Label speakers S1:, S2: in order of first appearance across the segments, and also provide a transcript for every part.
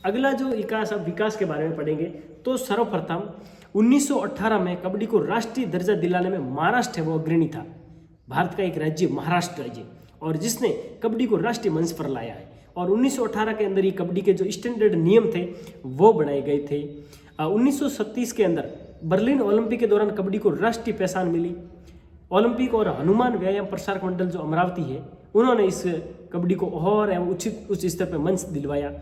S1: अगला जो विकास के बारे में पढ़ेंगे तो सर्वप्रथम 1918 में कबड्डी को राष्ट्रीय दर्जा दिलाने में महाराष्ट्र है वो अग्रणी था। भारत का एक राज्य महाराष्ट्र राज्य, और जिसने कबड्डी को राष्ट्रीय मंच पर लाया है। और 1918 के अंदर ये कबड्डी के जो स्टैंडर्ड नियम थे वो बनाए गए थे। 1937 के अंदर बर्लिन ओलंपिक के दौरान कबड्डी को राष्ट्रीय पहचान मिली। ओलंपिक और हनुमान व्यायाम प्रसारक मंडल जो अमरावती है, उन्होंने इस कबड्डी को और उचित उच्च स्तर पर मंच दिलवाया।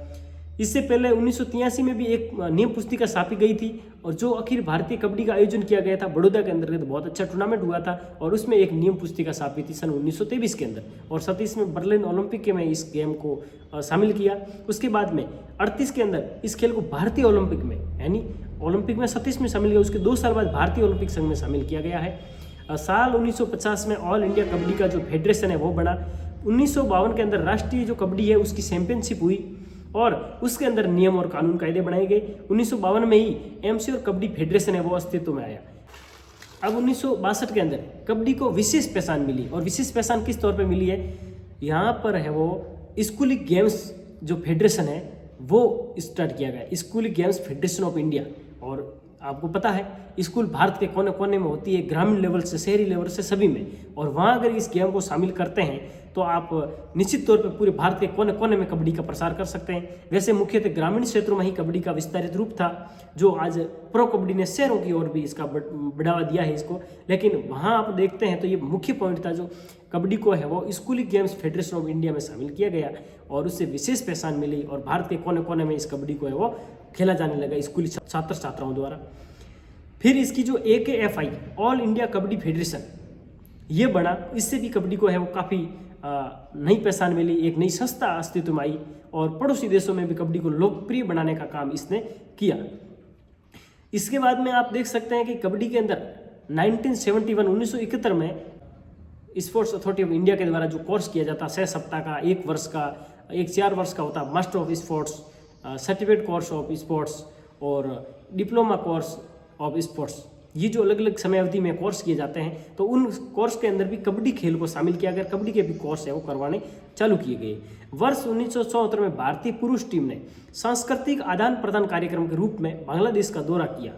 S1: इससे पहले 1983 में भी एक नियम पुस्तिका छापी गई थी, और जो अखिल भारतीय कबड्डी का आयोजन किया गया था बड़ौदा के अंतर्गत, बहुत अच्छा टूर्नामेंट हुआ था, और उसमें एक नियम पुस्तिका छापी थी सन 1923 के अंदर, और 37 में बर्लिन ओलंपिक के में इस गेम को शामिल किया। उसके बाद में 38 के अंदर इस खेल को भारतीय ओलंपिक में, यानी ओलंपिक में 37 में शामिल किया। उसके 2 साल बाद भारतीय ओलंपिक संघ में शामिल किया गया है। साल 1950 में ऑल इंडिया कबड्डी का जो फेडरेशन है वो बना। 1952 के अंदर राष्ट्रीय जो कबड्डी है उसकी चैंपियनशिप हुई, और उसके अंदर नियम और कानून कायदे बनाए गए। 1952 में ही एमसी और कबड्डी फेडरेशन है वो अस्तित्व में आया। अब 1962 के अंदर कबड्डी को विशेष पहचान मिली, और विशेष पहचान किस तौर पे मिली है, यहाँ पर है वो स्कूली गेम्स जो फेडरेशन है वो स्टार्ट किया गया, स्कूली गेम्स फेडरेशन ऑफ इंडिया। और आपको पता है स्कूल भारत के कोने कोने में होती है, ग्रामीण लेवल से शहरी लेवल से सभी में, और वहाँ अगर इस गेम को शामिल करते हैं तो आप निश्चित तौर पर पूरे भारत के कोने कोने में कबड्डी का प्रसार कर सकते हैं। वैसे मुख्यतः ग्रामीण क्षेत्रों में ही कबड्डी का विस्तारित रूप था, जो आज प्रो कबड्डी ने शहरों की ओर भी इसका बढ़ावा दिया है इसको, लेकिन वहाँ आप देखते हैं तो ये मुख्य पॉइंट था, जो कबड्डी को है वो स्कूली गेम्स फेडरेशन ऑफ इंडिया में शामिल किया गया, और उससे विशेष पहचान मिली, और भारत के कोने कोने में इस कबड्डी को है वो खेला जाने लगा स्कूली छात्र छात्राओं द्वारा। फिर इसकी जो AKFI all India kabaddi federation ये बना, इससे भी कबड्डी को है वो काफ़ी नई पहचान मिली, एक नई संस्था अस्तित्व में आई, और पड़ोसी देशों में भी कबड्डी को लोकप्रिय बनाने का काम इसने किया। इसके बाद में आप देख सकते हैं कि कबड्डी के अंदर 1971 में स्पोर्ट्स अथॉरिटी ऑफ इंडिया के द्वारा जो कोर्स किया जाता 6 सप्ताह का, 1 वर्ष का, एक 4 वर्ष का होता master of sports, certificate course of sports और डिप्लोमा कोर्स ऑफ स्पोर्ट्स, ये जो अलग अलग समय अवधि में कोर्स किए जाते हैं, तो उन कोर्स के अंदर भी कबड्डी खेल को शामिल किया गया। कबड्डी के भी कोर्स है वो करवाने चालू किए गए। वर्ष 1974 में भारतीय पुरुष टीम ने सांस्कृतिक आदान प्रदान कार्यक्रम के रूप में बांग्लादेश का दौरा किया,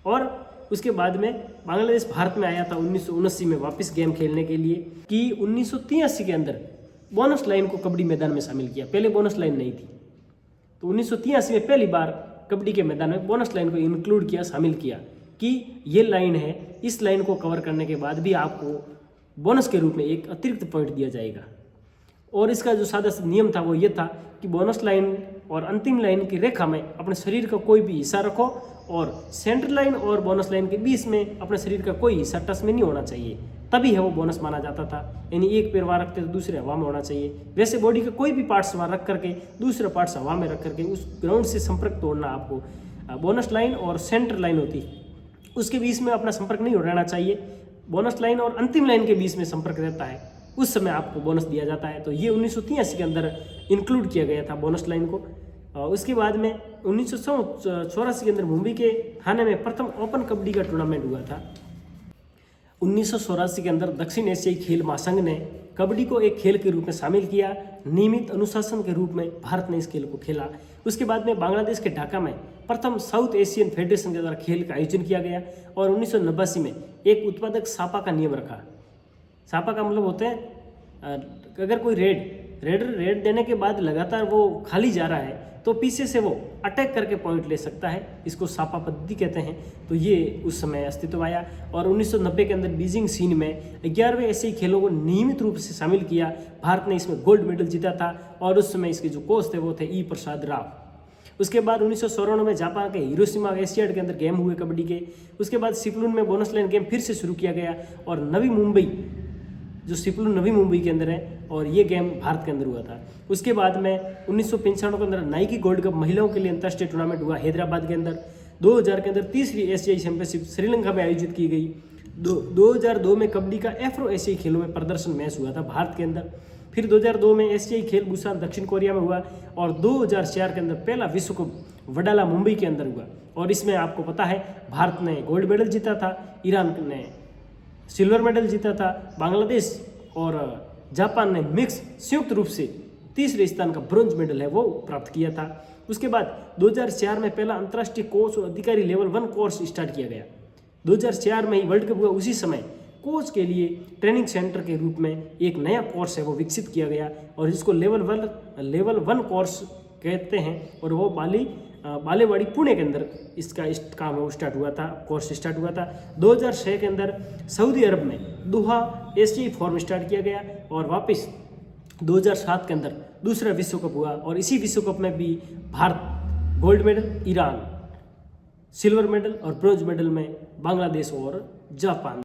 S1: और उसके बाद में बांग्लादेश भारत में आया था 1979 में वापस गेम खेलने के लिए। कि 1983 के अंदर बोनस लाइन को कबड्डी मैदान में शामिल किया, पहले बोनस लाइन नहीं थी, तो 1983 में पहली बार कबड्डी के मैदान में बोनस लाइन को इंक्लूड किया, शामिल किया कि ये लाइन है, इस लाइन को कवर करने के बाद भी आपको बोनस के रूप में एक अतिरिक्त पॉइंट दिया जाएगा। और इसका जो सादा नियम था वो ये था कि बोनस लाइन और अंतिम लाइन की रेखा में अपने शरीर का कोई भी हिस्सा रखो, और सेंटर लाइन और बोनस लाइन के बीच में अपने शरीर का कोई हिस्सा टच में नहीं होना चाहिए, तभी है वो बोनस माना जाता था। यानी एक पैर वहाँ रखते तो दूसरे हवा में होना चाहिए। वैसे बॉडी का कोई भी पार्ट्स वहाँ रख करके दूसरे पार्ट्स हवा में रख करके उस ग्राउंड से संपर्क तोड़ना, आपको बोनस लाइन और सेंटर लाइन होती उसके बीच में अपना संपर्क नहीं रहना चाहिए। बोनस लाइन और अंतिम लाइन के बीच में संपर्क रहता है, उस समय आपको बोनस दिया जाता है। तो ये 1983 के अंदर इंक्लूड किया गया था बोनस लाइन को। उसके बाद में 1984 के अंदर मुंबई के थाने में प्रथम ओपन कबड्डी का टूर्नामेंट हुआ था। 1984 के अंदर दक्षिण एशियाई खेल महासंघ ने कबड्डी को एक खेल के रूप में शामिल किया। नियमित अनुशासन के रूप में भारत ने इस खेल को खेला। उसके बाद में बांग्लादेश के ढाका में प्रथम साउथ एशियन फेडरेशन के द्वारा खेल का आयोजन किया गया, और 1989 में एक उत्पादक सापा का नियम रखा। सापा का मतलब होते हैं अगर कोई रेड देने के बाद लगातार वो खाली जा रहा है तो पीछे से वो अटैक करके पॉइंट ले सकता है, इसको सापा पद्धति कहते हैं। तो ये उस समय अस्तित्व आया, और 1990 के अंदर बीजिंग सीन में 11वें एशियाई खेलों को नियमित रूप से शामिल किया। भारत ने इसमें गोल्ड मेडल जीता था, और उस समय इसके जो कोच थे वो थे ई प्रसाद राव। उसके बाद 1994 में जापान के हिरोशिमा एशियाड के अंदर गेम हुए कबड्डी के। उसके बाद सिपलुन में बोनस लाइन गेम फिर से शुरू किया गया, और नवी मुंबई जो सिपलुन नवी मुंबई के अंदर है, और ये गेम भारत के अंदर हुआ था। उसके बाद में 1995 के अंदर नाइकी गोल्ड कप महिलाओं के लिए अंतर्राष्ट्रीय टूर्नामेंट हुआ हैदराबाद के अंदर। 2000 के अंदर तीसरी एशियाई चैंपियनशिप श्रीलंका में आयोजित की गई। 2002 में कबड्डी का एफ्रो एशियाई खेलों में प्रदर्शन मैच हुआ था भारत के अंदर। फिर 2002 में एशियाई खेल बुसान दक्षिण कोरिया में हुआ, और 2004 के अंदर पहला विश्व कप वडाला मुंबई के अंदर हुआ, और इसमें आपको पता है भारत ने गोल्ड मेडल जीता था, ईरान ने सिल्वर मेडल जीता था, बांग्लादेश और जापान ने मिक्स संयुक्त रूप से तीसरे स्थान का ब्रोंज मेडल है वो प्राप्त किया था। उसके बाद 2004 में पहला अंतर्राष्ट्रीय कोच और अधिकारी लेवल 1 कोर्स स्टार्ट किया गया। 2004 में ही वर्ल्ड कप हुआ, उसी समय कोच के लिए ट्रेनिंग सेंटर के रूप में एक नया कोर्स है वो विकसित किया गया और जिसको लेवल 1 कोर्स कहते हैं, और वो बालेवाड़ी पुणे के अंदर इसका काम है वो स्टार्ट हुआ था, कोर्स स्टार्ट हुआ था। 2006 के अंदर सऊदी अरब में दोहा एशियाई फॉर्म स्टार्ट किया गया और वापस 2007 के अंदर दूसरा विश्व कप हुआ और इसी विश्व कप में भी Bharat gold medal, Iran silver medal और ब्रॉन्ज मेडल में बांग्लादेश और जापान।